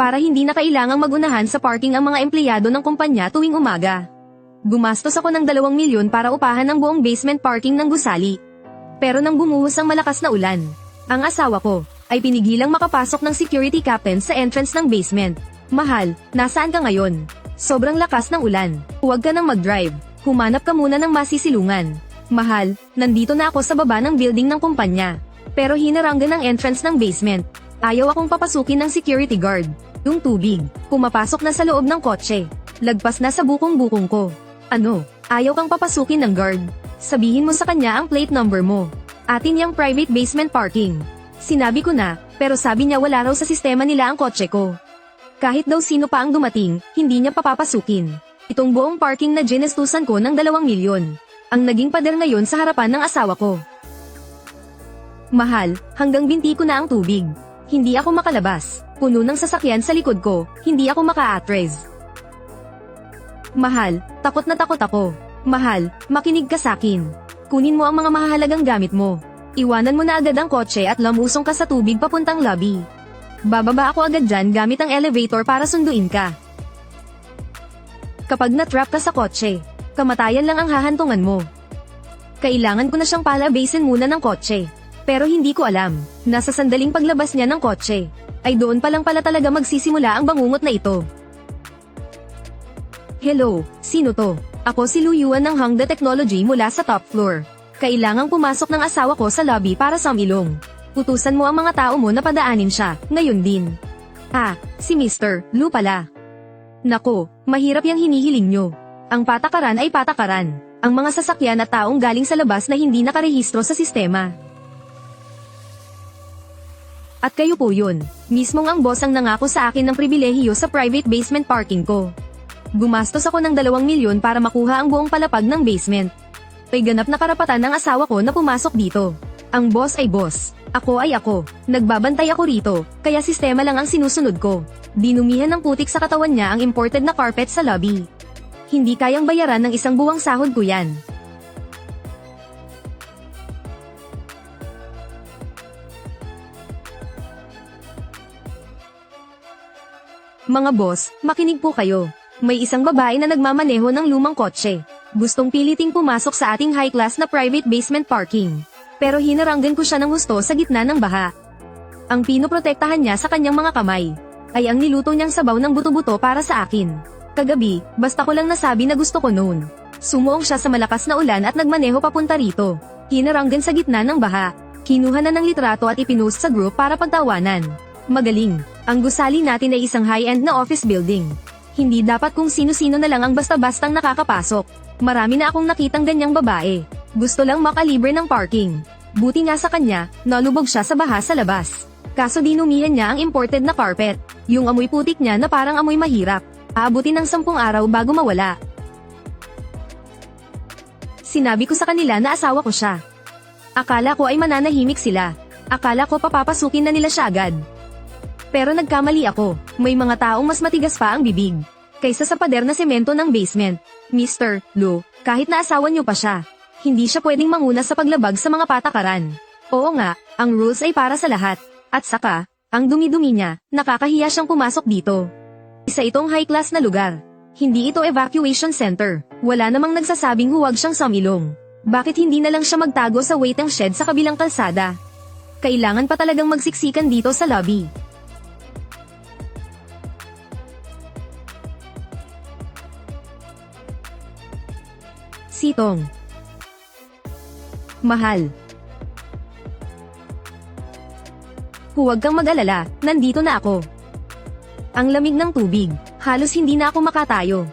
para hindi na kailangang magunahan sa parking ang mga empleyado ng kumpanya tuwing umaga. Gumastos ako ng 2 milyon para upahan ang buong basement parking ng gusali. Pero nang bumuhos ang malakas na ulan, ang asawa ko ay pinigilang makapasok ng security captain sa entrance ng basement. Mahal, nasaan ka ngayon? Sobrang lakas ng ulan. Huwag ka nang mag-drive. Humanap ka muna ng masisilungan. Mahal, nandito na ako sa baba ng building ng kumpanya. Pero hinaranggan ang entrance ng basement. Ayaw akong papasukin ng security guard. Yung tubig, pumapasok na sa loob ng kotse. Lagpas na sa bukong-bukong ko. Ano, ayaw kang papasukin ng guard? Sabihin mo sa kanya ang plate number mo. Atin yung private basement parking. Sinabi ko na, pero sabi niya wala raw sa sistema nila ang kotse ko. Kahit daw sino pa ang dumating, hindi niya papapasukin. Itong buong parking na ginestusan ko ng 2 milyon. Ang naging pader ngayon sa harapan ng asawa ko. Mahal, hanggang binti ko na ang tubig. Hindi ako makalabas. Puno ng sasakyan sa likod ko, hindi ako maka-atres. Mahal, takot na takot ako. Mahal, makinig ka sakin. Kunin mo ang mga mahalagang gamit mo. Iwanan mo na agad ang kotse at lamusong ka sa tubig papuntang lobby. Bababa ako agad dyan gamit ang elevator para sunduin ka. Kapag na-trap ka sa kotse, kamatayan lang ang hahantungan mo. Kailangan ko na siyang palabasin muna ng kotse. Pero hindi ko alam, nasa sandaling paglabas niya ng kotse, ay doon pa lang pala talaga magsisimula ang bangungot na ito. Hello, sino to? Ako si Lu Yuan ng Hangda Technology mula sa top floor. Kailangang pumasok ng asawa ko sa lobby para sumilong. Utusan mo ang mga tao mo na padaanin siya, ngayon din. Ah, si Mr. Lu pala. Nako, mahirap yung hinihiling nyo. Ang patakaran ay patakaran. Ang mga sasakyan at taong galing sa labas na hindi nakarehistro sa sistema. At kayo po yun, mismong ang boss ang nangako sa akin ng pribilehiyo sa private basement parking ko. Gumastos ako ng 2 milyon para makuha ang buong palapag ng basement. May ganap na karapatan ng asawa ko na pumasok dito. Ang boss ay boss, ako ay ako, nagbabantay ako rito, kaya sistema lang ang sinusunod ko. Dinumihan ng putik sa katawan niya ang imported na carpet sa lobby. Hindi kayang bayaran ng isang buwang sahod ko yan. Mga boss, makinig po kayo. May isang babae na nagmamaneho ng lumang kotse. Gustong piliting pumasok sa ating high-class na private basement parking. Pero hinaranggan ko siya ng husto sa gitna ng baha. Ang pinoprotektahan niya sa kanyang mga kamay ay ang niluto niyang sabaw ng buto-buto para sa akin. Kagabi, basta ko lang nasabi na gusto ko noon. Sumuong siya sa malakas na ulan at nagmaneho papunta rito. Hinaranggan sa gitna ng baha. Kinuha na ng litrato at ipinost sa group para pagtawanan. Magaling. Ang gusali natin ay isang high-end na office building. Hindi dapat kung sino-sino na lang ang basta-bastang nakakapasok. Marami na akong nakitang ganyang babae. Gusto lang makalibre ng parking. Buti nga sa kanya, nalubog siya sa baha sa labas. Kaso dinumihan niya ang imported na carpet. Yung amoy putik niya na parang amoy mahirap. Aabutin ng 10 araw bago mawala. Sinabi ko sa kanila na asawa ko siya. Akala ko ay mananahimik sila. Akala ko papapasukin na nila siya agad. Pero nagkamali ako, may mga taong mas matigas pa ang bibig kaysa sa pader na semento ng basement. Mr. Lu, kahit na asawa niyo pa siya, hindi siya pwedeng manguna sa paglabag sa mga patakaran. Oo nga, ang rules ay para sa lahat. At saka, ang dumi-dumi niya, nakakahiya siyang pumasok dito. Isa itong high-class na lugar. Hindi ito evacuation center. Wala namang nagsasabing huwag siyang sumilong. Bakit hindi na lang siya magtago sa waiting shed sa kabilang kalsada? Kailangan pa talagang magsiksikan dito sa lobby. Sitong. Mahal. Huwag kang mag-alala, nandito na ako. Ang lamig ng tubig, halos hindi na ako makatayo.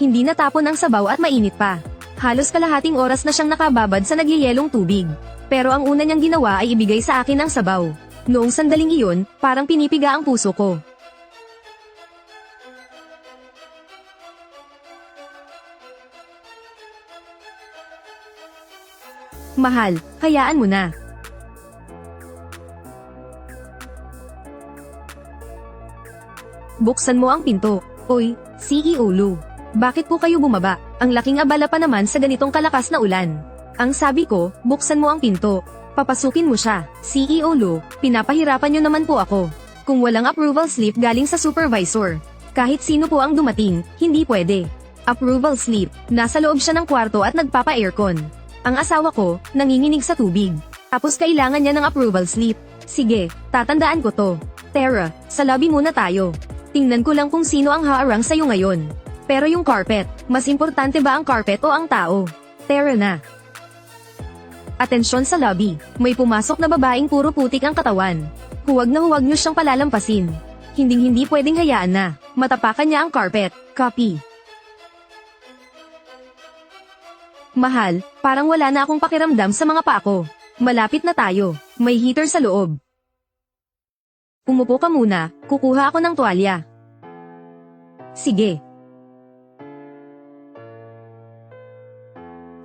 Hindi natapon ang sabaw at mainit pa. Halos kalahating oras na siyang nakababad sa nagyayelong tubig. Pero ang una niyang ginawa ay ibigay sa akin ang sabaw. Noong sandaling iyon, parang pinipiga ang puso ko. Mahal, hayaan mo na. Buksan mo ang pinto. Oy, CEO Lu. Bakit po kayo bumaba? Ang laking abala pa naman sa ganitong kalakas na ulan. Ang sabi ko, buksan mo ang pinto. Papasukin mo siya. CEO Lu, pinapahirapan niyo naman po ako. Kung walang approval slip galing sa supervisor, kahit sino po ang dumating, hindi pwede. Approval slip, nasa loob siya ng kwarto at nagpapa-aircon. Ang asawa ko, nanginginig sa tubig. Tapos kailangan niya ng approval slip. Sige, tatandaan ko to. Tara, sa lobby muna tayo. Tingnan ko lang kung sino ang haarang sa'yo ngayon. Pero yung carpet, mas importante ba ang carpet o ang tao? Tara na. Atensyon sa lobby, may pumasok na babaeng puro putik ang katawan. Huwag na huwag niyo siyang palalampasin. Hinding-hindi pwedeng hayaan na. Matapakan niya ang carpet. Copy. Mahal, parang wala na akong pakiramdam sa mga paa ko. Malapit na tayo. May heater sa loob. Umupo ka muna, kukuha ako ng tuwalya. Sige.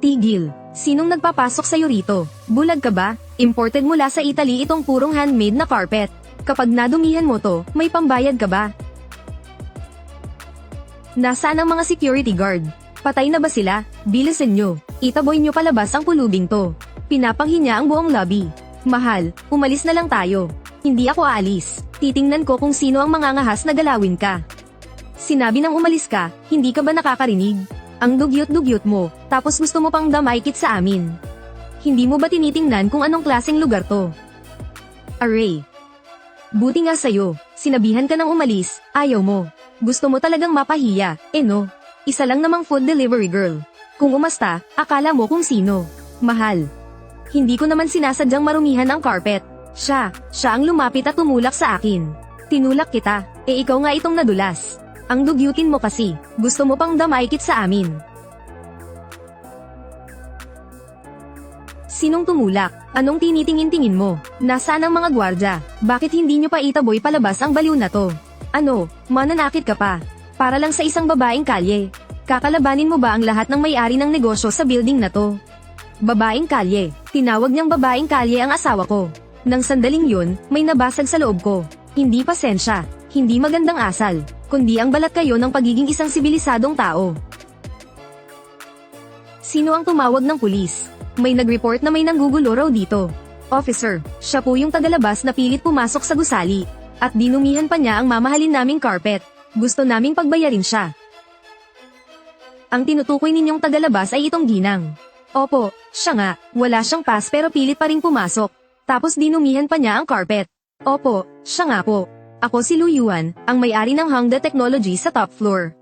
Tigil. Sinong nagpapasok sa'yo rito? Bulag ka ba? Imported mula sa Italy itong purong handmade na carpet. Kapag nadumihan mo to, may pambayad ka ba? Nasaan ang mga security guard? Patay na ba sila? Bilisan nyo. Itaboy nyo palabas ang pulubing to. Pinapanghi niya ang buong lobby. Mahal, umalis na lang tayo. Hindi ako aalis. Titingnan ko kung sino ang mangangahas na galawin ka. Sinabi nang umalis ka, hindi ka ba nakakarinig? Ang dugyot-dugyot mo, tapos gusto mo pang damaykit sa amin. Hindi mo ba tinitingnan kung anong klaseng lugar to? Aray. Buti nga sa'yo, sinabihan ka nang umalis, ayaw mo. Gusto mo talagang mapahiya, no? Isa lang namang food delivery girl. Kung umasta, akala mo kung sino. Mahal. Hindi ko naman sinasadyang marumihan ang carpet. Siya ang lumapit at tumulak sa akin. Tinulak kita, ikaw nga itong nadulas. Ang dugyutin mo kasi, gusto mo pang damaykit sa amin. Sinong tumulak? Anong tinitingin-tingin mo? Nasaan ang mga gwardya? Bakit hindi nyo pa itaboy palabas ang baliw na to? Ano, mananakit ka pa? Para lang sa isang babaeng kalye. Kakalabanin mo ba ang lahat ng may-ari ng negosyo sa building na to? Babaeng kalye. Tinawag niyang babaeng kalye ang asawa ko. Nang sandaling yun, may nabasag sa loob ko. Hindi pasensya, hindi magandang asal, kundi ang balat kayo ng pagiging isang sibilisadong tao. Sino ang tumawag ng pulis? May nag-report na may nanggugulo raw dito. Officer, siya po yung tagalabas na pilit pumasok sa gusali. At dinumihan pa niya ang mamahalin naming carpet. Gusto naming pagbayarin siya. Ang tinutukoy ninyong tagalabas ay itong ginang. Opo, siya nga, wala siyang pass pero pilit pa rin pumasok. Tapos dinumihan pa niya ang carpet. Opo, siya nga po. Ako si Lu Yuan, ang may-ari ng Hongda Technology sa top floor.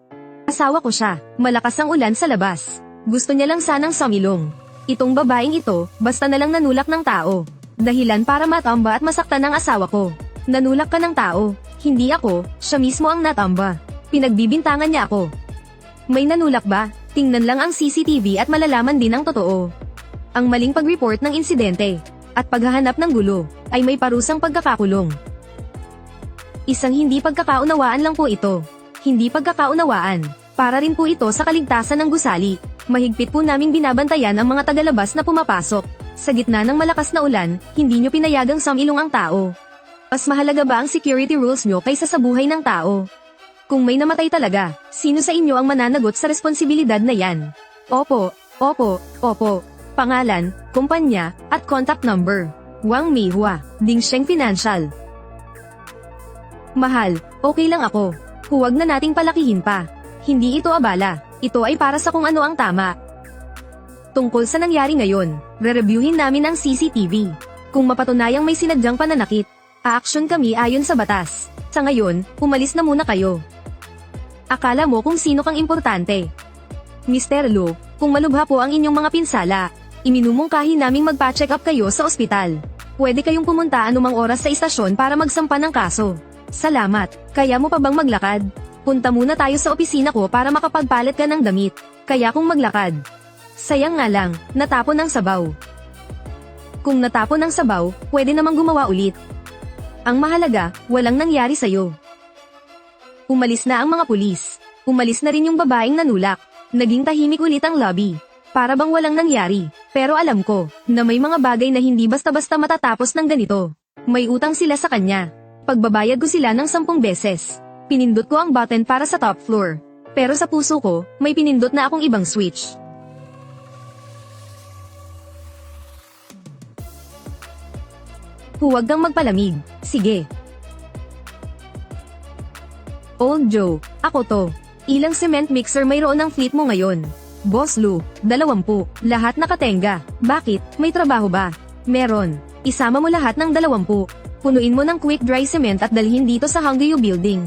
Asawa ko siya, malakas ang ulan sa labas. Gusto niya lang sanang sumilong. Itong babaeng ito, basta na lang nanulak ng tao. Dahilan para matamba at masaktan ang asawa ko. Nanulak ka ng tao, hindi ako, siya mismo ang natamba. Pinagbibintangan niya ako. May nanulak ba? Tingnan lang ang CCTV at malalaman din ang totoo. Ang maling pag-report ng insidente at paghahanap ng gulo ay may parusang pagkakakulong. Isang hindi pagkakaunawaan lang po ito. Hindi pagkakaunawaan. Para rin po ito sa kaligtasan ng gusali. Mahigpit po naming binabantayan ang mga tagalabas na pumapasok. Sa gitna ng malakas na ulan, hindi nyo pinayagang sumilong ang tao. Mas mahalaga ba ang security rules nyo kaysa sa buhay ng tao? Kung may namatay talaga, sino sa inyo ang mananagot sa responsibilidad na yan? Opo. Pangalan, kumpanya, at contact number. Wang Meihua, Dingsheng Financial. Mahal, okay lang ako. Huwag na nating palakihin pa. Hindi ito abala. Ito ay para sa kung ano ang tama. Tungkol sa nangyari ngayon, re-reviewin namin ang CCTV. Kung mapatunayang may sinadyang pananakit, aaksyon kami ayon sa batas. Sa ngayon, umalis na muna kayo. Akala mo kung sino kang importante. Mr. Lu, kung malubha po ang inyong mga pinsala, iminumungkahi naming magpa-check up kayo sa ospital. Pwede kayong pumunta anumang oras sa istasyon para magsampa ng kaso. Salamat. Kaya mo pa bang maglakad? Punta muna tayo sa opisina ko para makapagpalit ka ng damit. Kaya kung maglakad. Sayang nga lang, natapon ang sabaw. Kung natapon ang sabaw, pwede namang gumawa ulit. Ang mahalaga, walang nangyari sa'yo. Umalis na ang mga pulis. Umalis na rin yung babaeng nanulak. Naging tahimik ulit ang lobby. Para bang walang nangyari. Pero alam ko, na may mga bagay na hindi basta-basta matatapos ng ganito. May utang sila sa kanya. Pagbabayad ko sila ng 10 beses. Pinindot ko ang button para sa top floor. Pero sa puso ko, may pinindot na akong ibang switch. Huwag kang magpalamig. Sige. Old Joe, ako to. Ilang cement mixer mayroon ang fleet mo ngayon? Boss Lou, 20. Lahat nakatenga. Bakit? May trabaho ba? Meron. Isama mo lahat ng 20. Punuin mo ng quick dry cement at dalhin dito sa Hanggayu Building.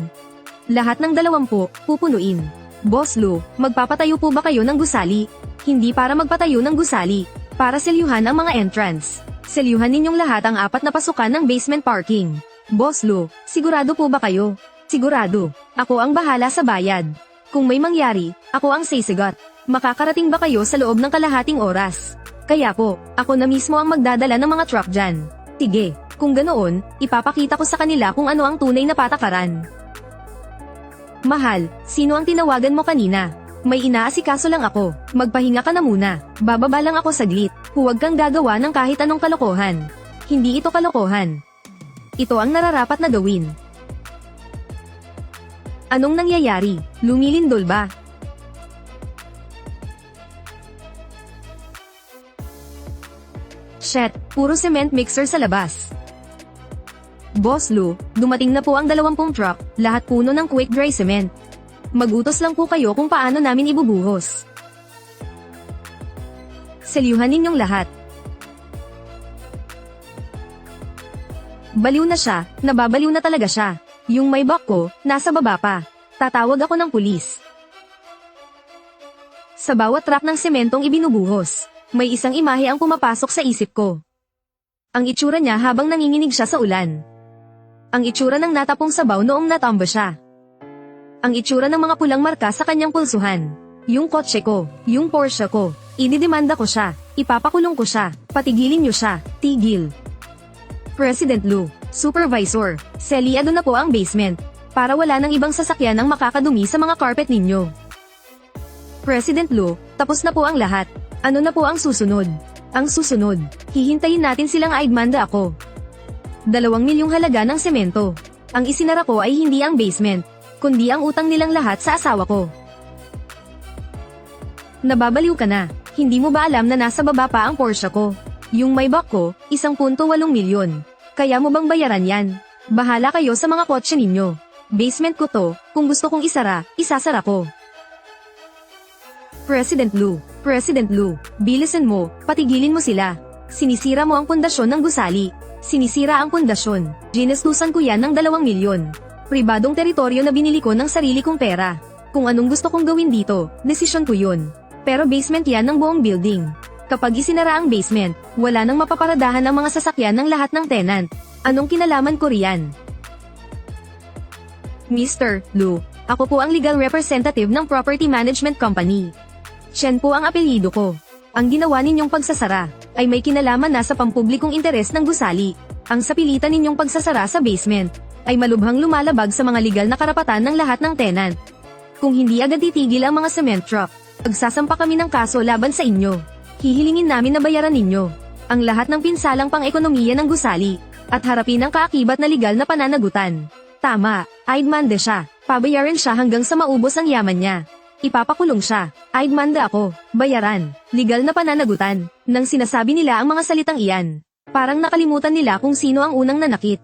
Lahat ng 20, pupunuin. Boss Lou, magpapatayo po ba kayo ng gusali? Hindi para magpatayo ng gusali. Para selyuhan ang mga entrance. Selyuhan ninyong lahat ang 4 na pasukan ng basement parking. Boss Lou, sigurado po ba kayo? Sigurado. Ako ang bahala sa bayad. Kung may mangyari, ako ang sisigot. Makakarating ba kayo sa loob ng kalahating oras? Kaya po, ako na mismo ang magdadala ng mga truck dyan. Sige, kung ganoon, ipapakita ko sa kanila kung ano ang tunay na patakaran. Mahal, sino ang tinawagan mo kanina? May inaasikaso lang ako. Magpahinga ka na muna. Bababa lang ako saglit. Huwag kang gagawa ng kahit anong kalokohan. Hindi ito kalokohan. Ito ang nararapat na gawin. Anong nangyayari? Lumilindol ba? Shit, puro cement mixer sa labas. Boss Lou, dumating na po ang 20 truck, lahat puno ng quick dry cement. Magutos lang po kayo kung paano namin ibubuhos. Selyuhan ninyong lahat. Baliw na siya, nababaliw na talaga siya. Yung may bak ko, nasa baba pa. Tatawag ako ng pulis. Sa bawat truck ng sementong ibinubuhos, may isang imahe ang pumapasok sa isip ko. Ang itsura niya habang nanginginig siya sa ulan. Ang itsura ng natapong sabaw noong natomba siya. Ang itsura ng mga pulang marka sa kanyang pulsuhan. Yung kotse ko, yung Porsche ko, ididemanda ko siya, ipapakulong ko siya, patigilin niyo siya, tigil. President Lou, Supervisor, selyado na po ang basement, para wala nang ibang sasakyan ang makakadumi sa mga carpet ninyo. President Lou, tapos na po ang lahat. Ano na po ang susunod? Ang susunod, hihintayin natin silang aidmanda ako. 2 milyong halaga ng semento. Ang isinara ko ay hindi ang basement, kundi ang utang nilang lahat sa asawa ko. Nababaliw ka na, hindi mo ba alam na nasa baba pa ang Porsche ko? Yung may bak ko, 1.8 milyon. Kaya mo bang bayaran yan? Bahala kayo sa mga kotse ninyo. Basement ko to, kung gusto kong isara, isasara ko. President Lou, bilisan mo, patigilin mo sila. Sinisira mo ang pundasyon ng gusali. Sinisira ang pundasyon. Ginestusan ko yan ng 2 milyon. Pribadong teritoryo na binili ko ng sarili kong pera. Kung anong gusto kong gawin dito, desisyon ko yun. Pero basement yan ng buong building. Kapag isinara ang basement, wala nang mapaparadahan ang mga sasakyan ng lahat ng tenant. Anong kinalaman ko riyan? Mr. Lou, ako po ang legal representative ng Property Management Company. Chen po ang apelyido ko. Ang ginawa ninyong pagsasara ay may kinalaman na sa pampublikong interes ng gusali. Ang sapilitan ninyong pagsasara sa basement ay malubhang lumalabag sa mga legal na karapatan ng lahat ng tenant. Kung hindi agad titigil ang mga cement truck, magsasampa kami ng kaso laban sa inyo. Hihilingin namin na bayaran ninyo ang lahat ng pinsalang pang-ekonomiya ng gusali at harapin ang kaakibat na legal na pananagutan. Tama, aidmanda siya. Pabayaran siya hanggang sa maubos ang yaman niya. Ipapakulong siya. Aidmanda ako. Bayaran. Legal na pananagutan. Nang sinasabi nila ang mga salitang iyan, parang nakalimutan nila kung sino ang unang nanakit.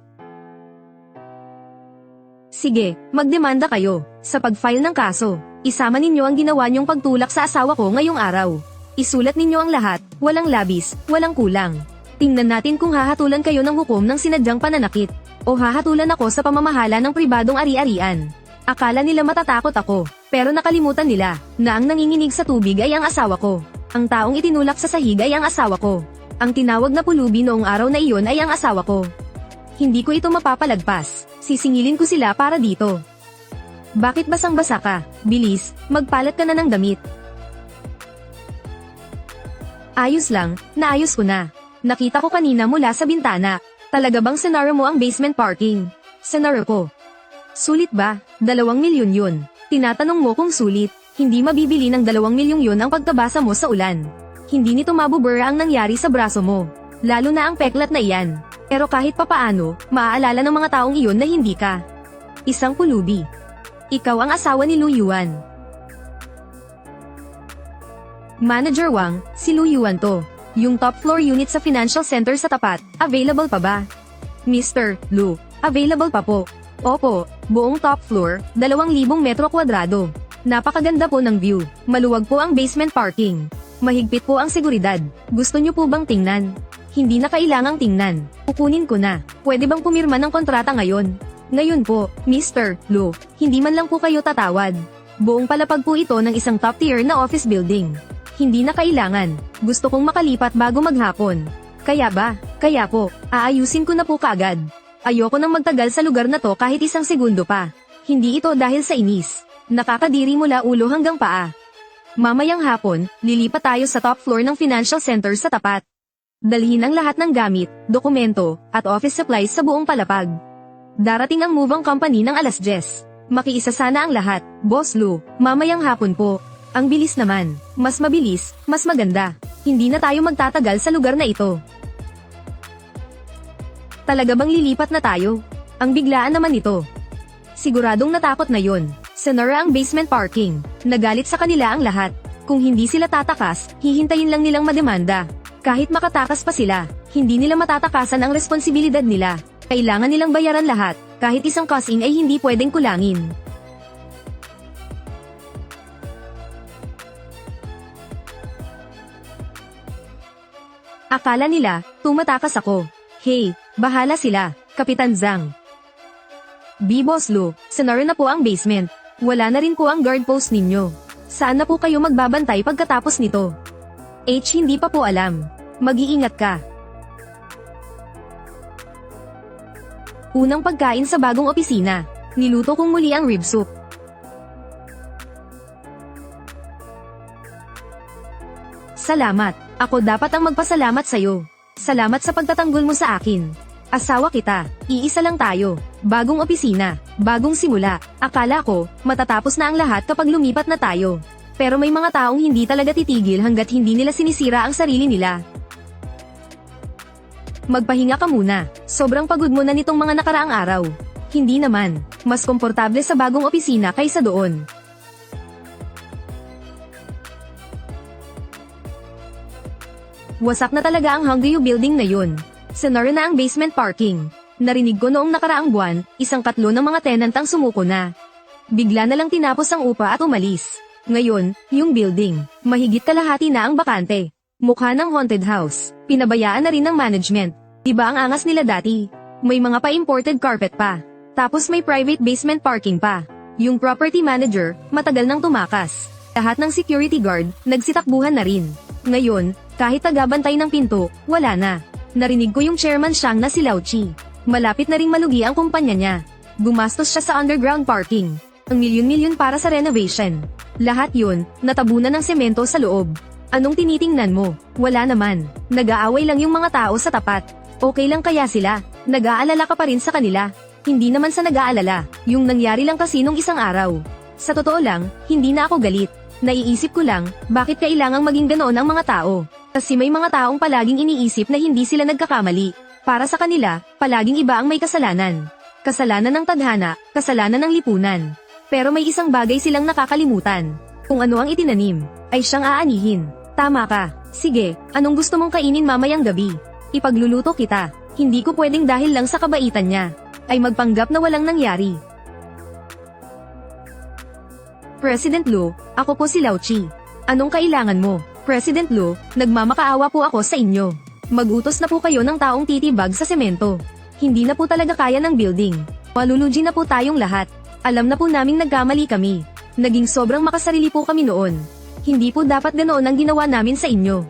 Sige, magdemanda kayo. Sa pag-file ng kaso, isama ninyo ang ginawa niyong pagtulak sa asawa ko ngayong araw. Isulat ninyo ang lahat, walang labis, walang kulang. Tingnan natin kung hahatulan kayo ng hukom ng sinadyang pananakit, o hahatulan ako sa pamamahala ng pribadong ari-arian. Akala nila matatakot ako, pero nakalimutan nila na ang nanginginig sa tubig ay ang asawa ko. Ang taong itinulak sa sahig ay ang asawa ko. Ang tinawag na pulubi noong araw na iyon ay ang asawa ko. Hindi ko ito mapapalagpas. Sisingilin ko sila para dito. Bakit basang-basa ka? Bilis, magpalat ka na ng damit. Ayos lang, naayos ko na. Nakita ko kanina mula sa bintana. Talaga bang senaryo mo ang basement parking? Senaryo ko. Sulit ba? 2 milyon yun. Tinatanong mo kung sulit, hindi mabibili ng 2 milyong yun ang pagtabasa mo sa ulan. Hindi nito mabubura ang nangyari sa braso mo. Lalo na ang peklat na iyan. Pero kahit papaano, maaalala ng mga taong iyon na hindi ka isang pulubi. Ikaw ang asawa ni Lou Yuan. Manager Wang, si Lou Yuan to. Yung top floor unit sa financial center sa tapat, available pa ba? Mr. Lou, available pa po. Opo, Buong top floor, 2,000 metro kwadrado. Napakaganda po ng view. Maluwag po ang basement parking. Mahigpit po ang seguridad. Gusto niyo po bang tingnan? Hindi na kailangang tingnan. Kukunin ko na. Pwede bang pumirma ng kontrata ngayon? Ngayon po, Mr. Lu. Hindi man lang po kayo tatawad. Buong palapag po ito ng isang top tier na office building. Hindi na kailangan. Gusto kong makalipat bago maghapon. Kaya ba? Kaya po, aayusin ko na po kaagad. Ayoko nang magtagal sa lugar na to kahit isang segundo pa. Hindi ito dahil sa inis. Nakakadiri mula ulo hanggang paa. Mamayang hapon, lilipat tayo sa top floor ng financial center sa tapat. Dalhin ang lahat ng gamit, dokumento, at office supplies sa buong palapag. Darating ang moving company ng 10:00. Makiisa sana ang lahat, Boss Lu, mamayang hapon po. Ang bilis naman, mas mabilis, mas maganda. Hindi na tayo magtatagal sa lugar na ito. Talaga bang lilipat na tayo? Ang biglaan naman ito. Siguradong natakot na yon. Sinara ang basement parking. Nagalit sa kanila ang lahat. Kung hindi sila tatakas, hihintayin lang nilang mademanda. Kahit makatakas pa sila, hindi nila matatakasan ang responsibilidad nila. Kailangan nilang bayaran lahat, kahit isang kasing ay hindi pwedeng kulangin. Akala nila, tumatakas ako. Hey, bahala sila, Kapitan Zhang. Boss Lu, sinara na po ang basement. Wala na rin po ang guard post ninyo. Saan na po kayo magbabantay pagkatapos nito? Hindi pa po alam. Mag-iingat ka. Unang pagkain sa bagong opisina. Niluto kong muli ang rib soup. Salamat. Ako dapat ang magpasalamat sa'yo. Salamat sa pagtatanggol mo sa akin. Asawa kita. Iisa lang tayo. Bagong opisina. Bagong simula. Akala ko, matatapos na ang lahat kapag lumipat na tayo. Pero may mga taong hindi talaga titigil hanggat hindi nila sinisira ang sarili nila. Magpahinga ka muna. Sobrang pagod mo na nitong mga nakaraang araw. Hindi naman. Mas komportable sa bagong opisina kaysa doon. Wasak na talaga ang Hongdae building na yun. Sinara na ang basement parking. Narinig ko noong nakaraang buwan, isang katlo ng mga tenant ang sumuko na. Bigla na lang tinapos ang upa at umalis. Ngayon, yung building, mahigit kalahati na ang bakante. Mukha ng haunted house. Pinabayaan na rin ng management. Diba ang angas nila dati? May mga pa-imported carpet pa. Tapos may private basement parking pa. Yung property manager, matagal nang tumakas. Lahat ng security guard, nagsitakbuhan na rin. Ngayon, kahit tagabantay ng pinto, wala na. Narinig ko yung chairman siyang na si Lao Chi. Malapit na ring malugi ang kumpanya niya. Gumastos siya sa underground parking. Ang milyon-milyon para sa renovation. Lahat yun, natabunan ng semento sa loob. Anong tinitingnan mo? Wala naman. Nag-aaway lang yung mga tao sa tapat. Okay lang kaya sila? Nag-aalala ka pa rin sa kanila? Hindi naman sa nag-aalala. Yung nangyari lang kasi nung isang araw. Sa totoo lang, hindi na ako galit. Naiisip ko lang, bakit kailangang maging ganoon ang mga tao? Kasi may mga taong palaging iniisip na hindi sila nagkakamali. Para sa kanila, palaging iba ang may kasalanan. Kasalanan ng tadhana, kasalanan ng lipunan. Pero may isang bagay silang nakakalimutan. Kung ano ang itinanim, ay siyang aanihin. Tama ka. Sige, anong gusto mong kainin mamayang gabi? Ipagluluto kita. Hindi ko pwedeng dahil lang sa kabaitan niya, ay magpanggap na walang nangyari. President Lu, ako po si Lao Chi. Anong kailangan mo? President Lu, nagmamakaawa po ako sa inyo. Magutos na po kayo ng taong titibag sa semento. Hindi na po talaga kaya ng building. Malulugi na po tayong lahat. Alam na po naming nagkamali kami. Naging sobrang makasarili po kami noon. Hindi po dapat ganoon ang ginawa namin sa inyo.